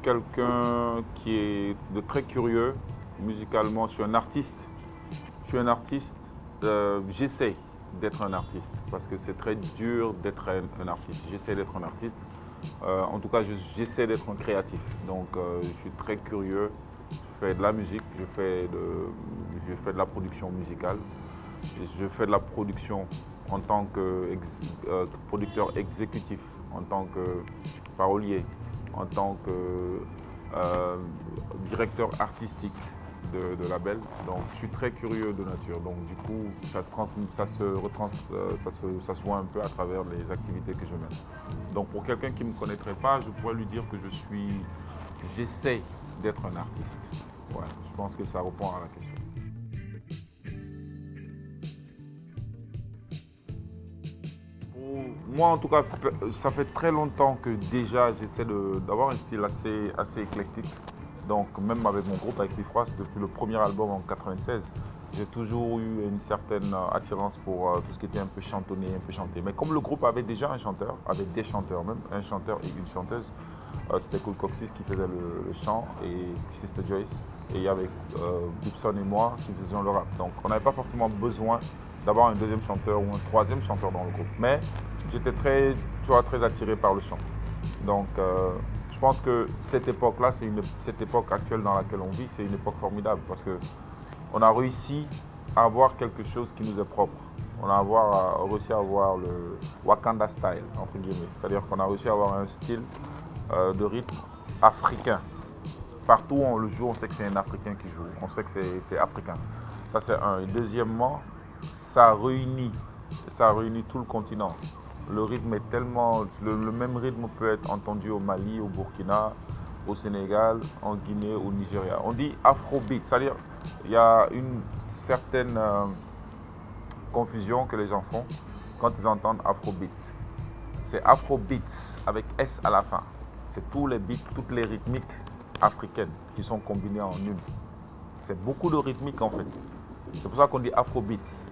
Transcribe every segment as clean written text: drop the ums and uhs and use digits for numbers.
quelqu'un qui est de très curieux musicalement. Je suis un artiste. Je suis un artiste. J'essaie d'être un artiste parce que c'est très dur d'être un artiste. J'essaie d'être un artiste. En tout cas, j'essaie d'être un créatif. Donc, je suis très curieux. Je fais de la musique, je fais de la production musicale. Je fais de la production en tant que producteur exécutif, en tant que parolier, en tant que euh, directeur artistique de label. Donc je suis très curieux de nature. Donc du coup, ça se voit un peu à travers les activités que je mène. Donc pour quelqu'un qui ne me connaîtrait pas, je pourrais lui dire que j'essaie d'être un artiste. Ouais, je pense que ça répond à la question. Moi, en tout cas, ça fait très longtemps que déjà j'essaie d'avoir un style assez éclectique. Donc, même avec mon groupe, avec Bifrost, depuis le premier album en 96, j'ai toujours eu une certaine attirance pour tout ce qui était un peu chantonné, un peu chanté. Mais comme le groupe avait déjà un chanteur, avait des chanteurs même, un chanteur et une chanteuse, c'était Cool Coxis qui faisait le chant et Sister Joyce. Et il y avait Gibson et moi qui faisions le rap. Donc, on n'avait pas forcément besoin d'avoir un deuxième chanteur ou un troisième chanteur dans le groupe. Mais j'étais très, tu vois, très attiré par le chant. Donc, je pense que cette époque-là, cette époque actuelle dans laquelle on vit, c'est une époque formidable parce que on a réussi à avoir quelque chose qui nous est propre. On a réussi à avoir le Wakanda style, entre guillemets. C'est-à-dire qu'on a réussi à avoir un style de rythme africain. Partout où on le joue, on sait que c'est un Africain qui joue. On sait que c'est africain. Ça, c'est un. Et deuxièmement, ça réunit tout le continent. Le rythme est tellement. Le même rythme peut être entendu au Mali, au Burkina, au Sénégal, en Guinée, au Nigeria. On dit afrobeat, c'est-à-dire il y a une certaine confusion que les gens font quand ils entendent afrobeat. C'est afrobeats avec S à la fin. C'est tous les beats, toutes les rythmiques africaines qui sont combinées en une. C'est beaucoup de rythmique en fait. C'est pour ça qu'on dit afrobeat.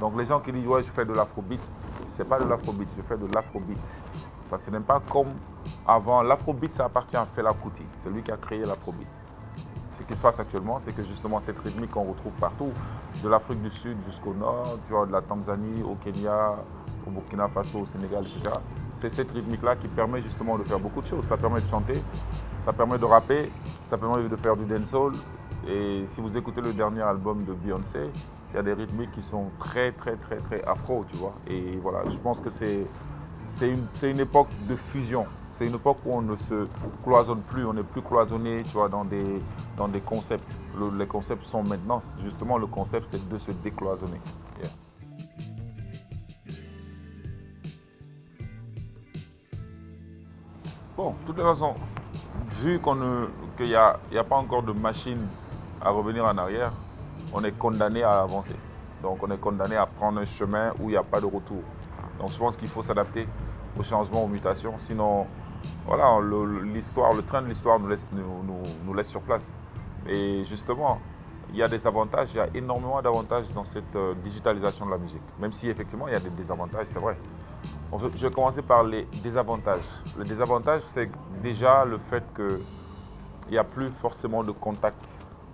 Donc les gens qui disent ouais je fais de l'afrobeat, c'est pas de l'afrobeat, je fais de l'afrobeat. Parce que ce n'est pas comme avant. L'afrobeat ça appartient à Fela Kuti, c'est lui qui a créé l'afrobeat. Ce qui se passe actuellement, c'est que justement cette rythmique qu'on retrouve partout, de l'Afrique du Sud jusqu'au nord, tu vois, de la Tanzanie au Kenya, au Burkina Faso, au Sénégal, etc. C'est cette rythmique-là qui permet justement de faire beaucoup de choses. Ça permet de chanter, ça permet de rapper, ça permet de faire du dancehall. Et si vous écoutez le dernier album de Beyoncé, il y a des rythmiques qui sont très, très, très, très afro, tu vois. Et voilà, je pense que c'est une époque de fusion. C'est une époque où on ne se cloisonne plus, on n'est plus cloisonné, tu vois, dans des concepts. Les concepts sont maintenant, justement, le concept, c'est de se décloisonner. Yeah. Bon, de toute façon, vu qu'il n'y a pas encore de machine à revenir en arrière, on est condamné à avancer. Donc on est condamné à prendre un chemin où il n'y a pas de retour. Donc je pense qu'il faut s'adapter aux changements, aux mutations. Sinon, voilà, le train de l'histoire nous laisse sur place. Et justement, il y a des avantages, il y a énormément d'avantages dans cette digitalisation de la musique. Même si effectivement il y a des désavantages, c'est vrai. Je vais commencer par les désavantages. Le désavantage, c'est déjà le fait qu'il n'y a plus forcément de contact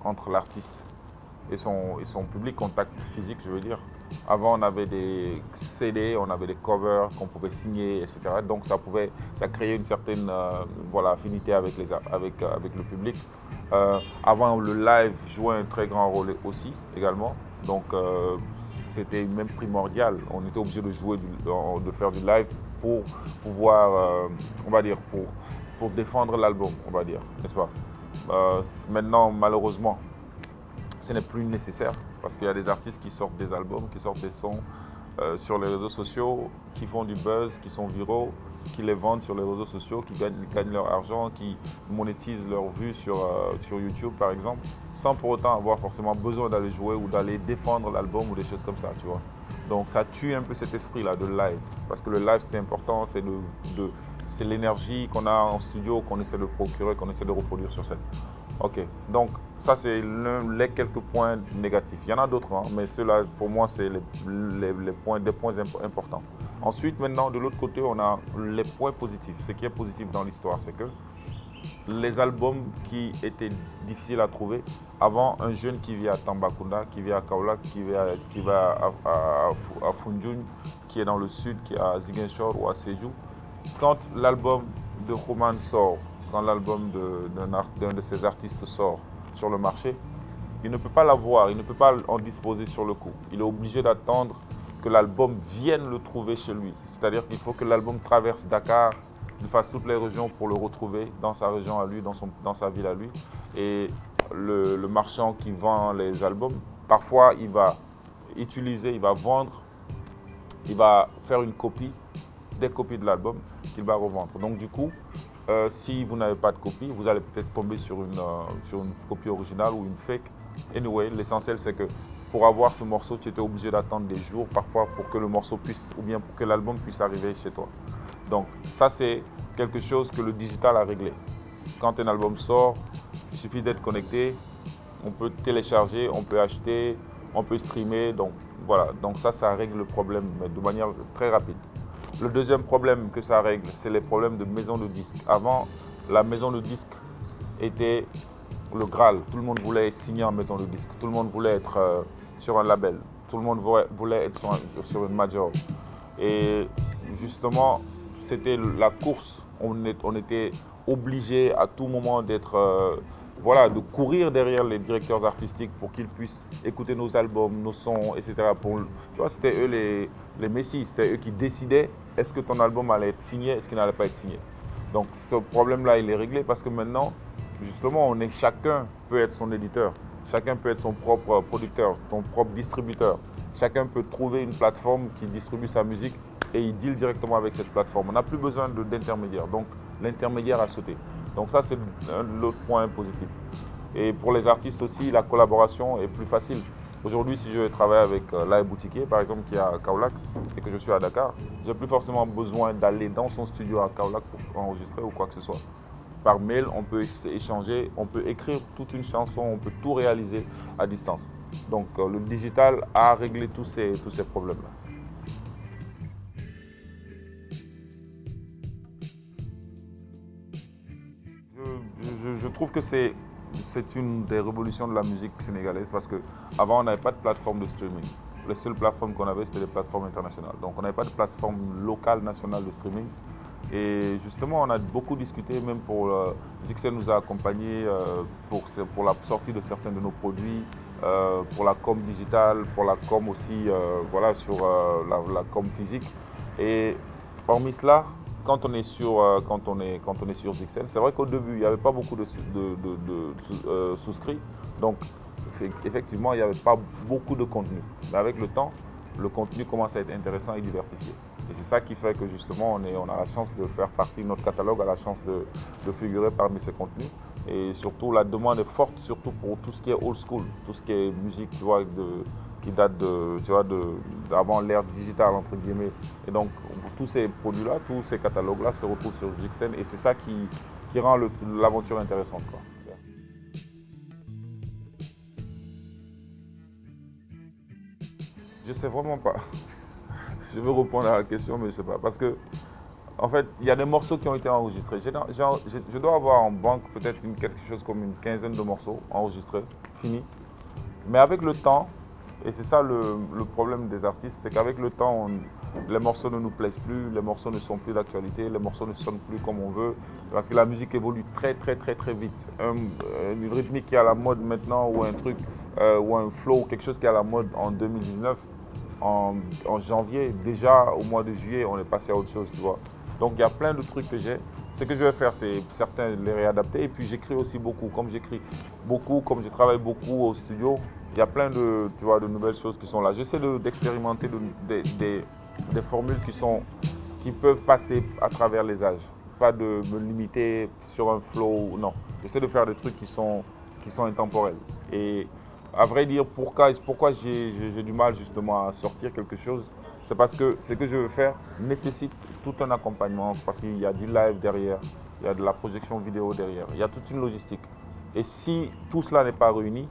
entre l'artiste et son public, contact physique, je veux dire. Avant, on avait des CD, on avait des covers qu'on pouvait signer, etc. Donc, ça créait une certaine voilà, affinité avec le public. Avant, le live jouait un très grand rôle aussi, également. Donc, c'était même primordial. On était obligé de jouer, de faire du live pour pouvoir, on va dire, pour défendre l'album, on va dire, n'est-ce pas? Maintenant, malheureusement, ce n'est plus nécessaire parce qu'il y a des artistes qui sortent des albums, qui sortent des sons sur les réseaux sociaux, qui font du buzz, qui sont viraux, qui les vendent sur les réseaux sociaux, qui gagnent leur argent, qui monétisent leurs vues sur YouTube par exemple, sans pour autant avoir forcément besoin d'aller jouer ou d'aller défendre l'album ou des choses comme ça, tu vois. Donc ça tue un peu cet esprit-là de live, parce que le live c'est important, c'est l'énergie qu'on a en studio, qu'on essaie de procurer, qu'on essaie de reproduire sur scène. Ok, donc ça c'est les quelques points négatifs. Il y en a d'autres, hein, mais ceux-là pour moi c'est des points importants. Ensuite, maintenant de l'autre côté, on a les points positifs. Ce qui est positif dans l'histoire, c'est que les albums qui étaient difficiles à trouver. Avant, un jeune qui vit à Tambacounda, qui vit à Kaolack, qui va à Foundiougne, qui est dans le sud, qui est à Ziguinchor ou à Sédhiou, quand l'album de Roman sort, quand l'album d'un de ces artistes sort sur le marché, il ne peut pas l'avoir, il ne peut pas en disposer sur le coup. Il est obligé d'attendre que l'album vienne le trouver chez lui. C'est-à-dire qu'il faut que l'album traverse Dakar, il fasse toutes les régions pour le retrouver dans sa région à lui, dans sa ville à lui. Et le marchand qui vend les albums, parfois il va utiliser, il va vendre, il va faire une copie, des copies de l'album qu'il va revendre. Donc du coup, si vous n'avez pas de copie, vous allez peut-être tomber sur une copie originale ou une fake. Anyway, l'essentiel c'est que pour avoir ce morceau, tu étais obligé d'attendre des jours parfois pour que le morceau puisse, ou bien pour que l'album puisse arriver chez toi. Donc ça c'est quelque chose que le digital a réglé. Quand un album sort, il suffit d'être connecté, on peut télécharger, on peut acheter, on peut streamer. Donc voilà, donc ça règle le problème mais de manière très rapide. Le deuxième problème que ça règle, c'est les problèmes de maison de disques. Avant, la maison de disques était le Graal. Tout le monde voulait signer en maison de disques. Tout le monde voulait être sur un label. Tout le monde voulait être sur une major. Et justement, c'était la course. On était obligé à tout moment d'être, voilà, de courir derrière les directeurs artistiques pour qu'ils puissent écouter nos albums, nos sons, etc. Tu vois, c'était eux les messies, c'était eux qui décidaient est-ce que ton album allait être signé, est-ce qu'il n'allait pas être signé. Donc ce problème-là, il est réglé parce que maintenant, justement, chacun peut être son éditeur, chacun peut être son propre producteur, son propre distributeur. Chacun peut trouver une plateforme qui distribue sa musique et il deal directement avec cette plateforme. On n'a plus besoin d'intermédiaire. Donc l'intermédiaire a sauté. Donc ça, c'est l'autre point positif. Et pour les artistes aussi, la collaboration est plus facile. Aujourd'hui, si je veux travailler avec Laye Boutiquier, par exemple, qui est à Kaolack et que je suis à Dakar, je n'ai plus forcément besoin d'aller dans son studio à Kaolack pour enregistrer ou quoi que ce soit. Par mail, on peut échanger, on peut écrire toute une chanson, on peut tout réaliser à distance. Donc le digital a réglé tous ces problèmes-là. Je trouve que c'est une des révolutions de la musique sénégalaise parce qu'avant, on n'avait pas de plateforme de streaming. Les seules plateformes qu'on avait, c'était des plateformes internationales. Donc, on n'avait pas de plateforme locale, nationale de streaming. Et justement, on a beaucoup discuté, même pour Zixel nous a accompagnés pour la sortie de certains de nos produits, pour la com digitale, pour la com aussi, voilà, sur la com physique. Et hormis cela, quand on est sur Zixel, c'est vrai qu'au début, il n'y avait pas beaucoup de souscrits. Donc, effectivement, il n'y avait pas beaucoup de contenu. Mais avec le temps, le contenu commence à être intéressant et diversifié. Et c'est ça qui fait que justement, on a la chance de faire partie, notre catalogue a la chance de figurer parmi ces contenus. Et surtout, la demande est forte, surtout pour tout ce qui est old school, tout ce qui est musique, tu vois, qui date d'avant l'ère digitale, entre guillemets. Et donc, tous ces produits-là, tous ces catalogues-là se retrouvent sur Zixen et c'est ça qui rend l'aventure intéressante, quoi. Je sais vraiment pas. Je veux répondre à la question, mais je sais pas. Parce que, en fait, il y a des morceaux qui ont été enregistrés. Je dois avoir en banque peut-être quelque chose comme une quinzaine de morceaux enregistrés, finis. Mais avec le temps, et c'est ça le problème des artistes, c'est qu'avec le temps, les morceaux ne nous plaisent plus, les morceaux ne sont plus d'actualité, les morceaux ne sonnent plus comme on veut, parce que la musique évolue très très très très vite. Une rythmique qui est à la mode maintenant, ou un truc, ou un flow, quelque chose qui est à la mode en 2019, en janvier, déjà au mois de juillet, on est passé à autre chose, tu vois. Donc il y a plein de trucs que j'ai. Ce que je vais faire, c'est certains les réadapter. Et puis j'écris aussi beaucoup. Comme j'écris beaucoup, comme je travaille beaucoup au studio, il y a plein de, tu vois, de nouvelles choses qui sont là. J'essaie d'expérimenter des formules qui peuvent passer à travers les âges. Pas de me limiter sur un flow, non. J'essaie de faire des trucs qui sont intemporels. Et à vrai dire, pourquoi j'ai du mal justement à sortir quelque chose, c'est parce que ce que je veux faire nécessite tout un accompagnement, parce qu'il y a du live derrière, il y a de la projection vidéo derrière, il y a toute une logistique. Et si tout cela n'est pas réuni,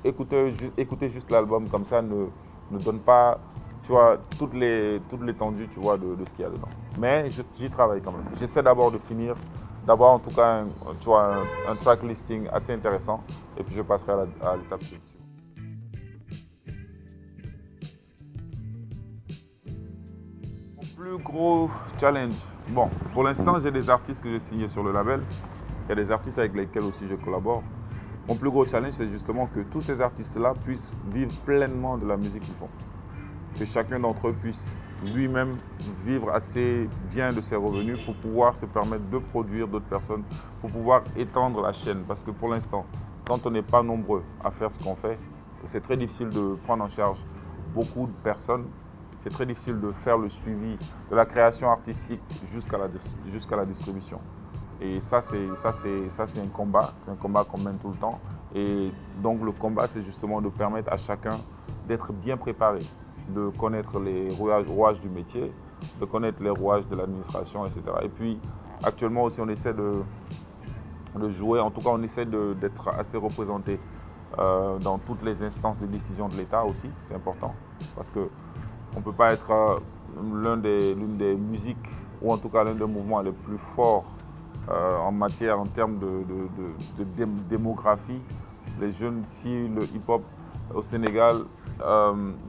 écouter juste l'album comme ça ne donne pas, tu vois, toute l'étendue, tu vois, de ce qu'il y a dedans. Mais j'y travaille quand même. J'essaie d'abord de finir d'avoir en tout cas tu vois, un track listing assez intéressant et puis je passerai à l'étape suivante. Mon plus gros challenge, bon, pour l'instant j'ai des artistes que j'ai signés sur le label, il y a des artistes avec lesquels aussi je collabore. Mon plus gros challenge, c'est justement que tous ces artistes-là puissent vivre pleinement de la musique qu'ils font. Que chacun d'entre eux puisse lui-même vivre assez bien de ses revenus pour pouvoir se permettre de produire d'autres personnes, pour pouvoir étendre la chaîne. Parce que pour l'instant, quand on n'est pas nombreux à faire ce qu'on fait, c'est très difficile de prendre en charge beaucoup de personnes. C'est très difficile de faire le suivi de la création artistique jusqu'à la distribution. Et ça, c'est un combat qu'on mène tout le temps. Et donc le combat, c'est justement de permettre à chacun d'être bien préparé, de connaître les rouages du métier, de connaître les rouages de l'administration, etc. Et puis actuellement aussi, on essaie de jouer, en tout cas on essaie d'être assez représenté dans toutes les instances de décision de l'État aussi, c'est important, parce qu'on ne peut pas être l'une des musiques, ou en tout cas l'un des mouvements les plus forts en termes de démographie. Les jeunes, si le hip-hop au Sénégal,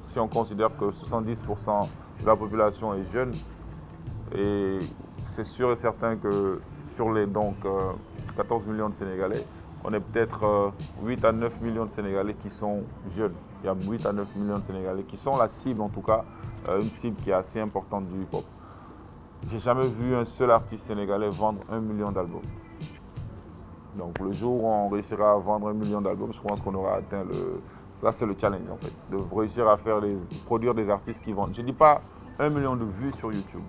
si on considère que 70% de la population est jeune, et c'est sûr et certain que sur les 14 millions de Sénégalais, on est peut-être 8 à 9 millions de Sénégalais qui sont jeunes. Il y a 8 à 9 millions de Sénégalais qui sont la cible, en tout cas, une cible qui est assez importante du hip-hop. J'ai jamais vu un seul artiste sénégalais vendre 1 million d'albums. Donc le jour où on réussira à vendre 1 million d'albums, je pense qu'on aura atteint le... Ça, c'est le challenge en fait, de réussir à produire des artistes qui vendent. Je ne dis pas 1 million de vues sur YouTube,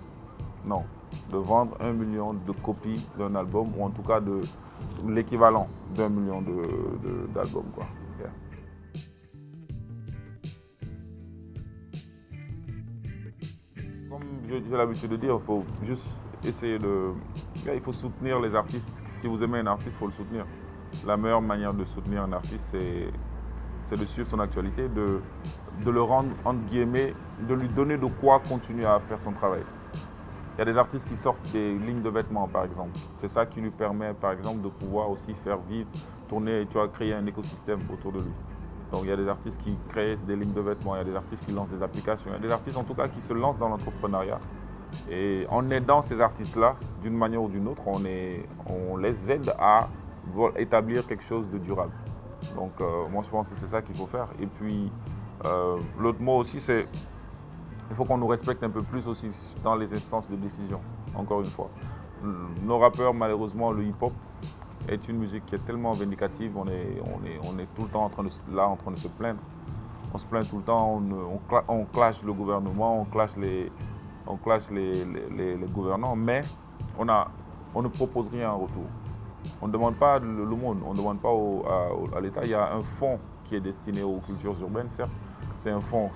non. De vendre 1 million de copies d'un album, ou en tout cas de l'équivalent d'1 million d'albums, quoi. Yeah. Comme j'ai l'habitude de dire, il faut juste essayer il faut soutenir les artistes. Si vous aimez un artiste, il faut le soutenir. La meilleure manière de soutenir un artiste, c'est de suivre son actualité, de le rendre, entre guillemets, de lui donner de quoi continuer à faire son travail. Il y a des artistes qui sortent des lignes de vêtements, par exemple. C'est ça qui lui permet, par exemple, de pouvoir aussi faire vivre, tourner, tu vois, créer un écosystème autour de lui. Donc il y a des artistes qui créent des lignes de vêtements, il y a des artistes qui lancent des applications, il y a des artistes en tout cas qui se lancent dans l'entrepreneuriat. Et en aidant ces artistes-là, d'une manière ou d'une autre, on les aide à établir quelque chose de durable. Donc moi je pense que c'est ça qu'il faut faire. Et puis l'autre mot aussi, c'est il faut qu'on nous respecte un peu plus aussi dans les instances de décision, encore une fois. Nos rappeurs, malheureusement, le hip-hop est une musique qui est tellement vindicative, on est tout le temps en train de se plaindre. On se plaint tout le temps, on clash le gouvernement, on clash les gouvernants, mais on ne propose rien en retour. On ne demande pas l'aumône, on ne demande pas à l'État. Il y a un fonds qui est destiné aux cultures urbaines, certes. C'est un fonds,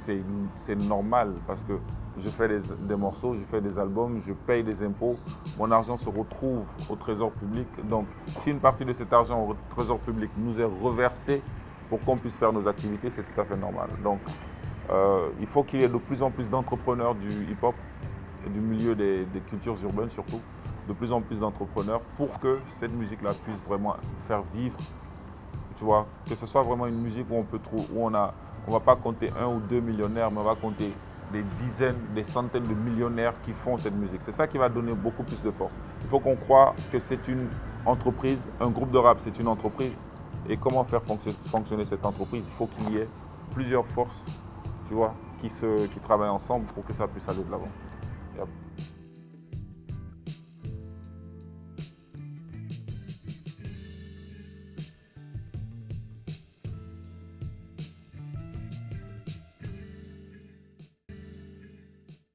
c'est normal parce que je fais des morceaux, je fais des albums, je paye des impôts, mon argent se retrouve au trésor public. Donc, si une partie de cet argent au trésor public nous est reversée pour qu'on puisse faire nos activités, c'est tout à fait normal. Donc, il faut qu'il y ait de plus en plus d'entrepreneurs du hip-hop et du milieu des cultures urbaines surtout, de plus en plus d'entrepreneurs pour que cette musique-là puisse vraiment faire vivre, tu vois, que ce soit vraiment une musique où on peut trouver, où on ne va pas compter 1 ou 2 millionnaires, mais on va compter des dizaines, des centaines de millionnaires qui font cette musique. C'est ça qui va donner beaucoup plus de force. Il faut qu'on croie que c'est une entreprise, un groupe de rap, c'est une entreprise. Et comment faire fonctionner cette entreprise? Il faut qu'il y ait plusieurs forces, tu vois, qui travaillent ensemble pour que ça puisse aller de l'avant.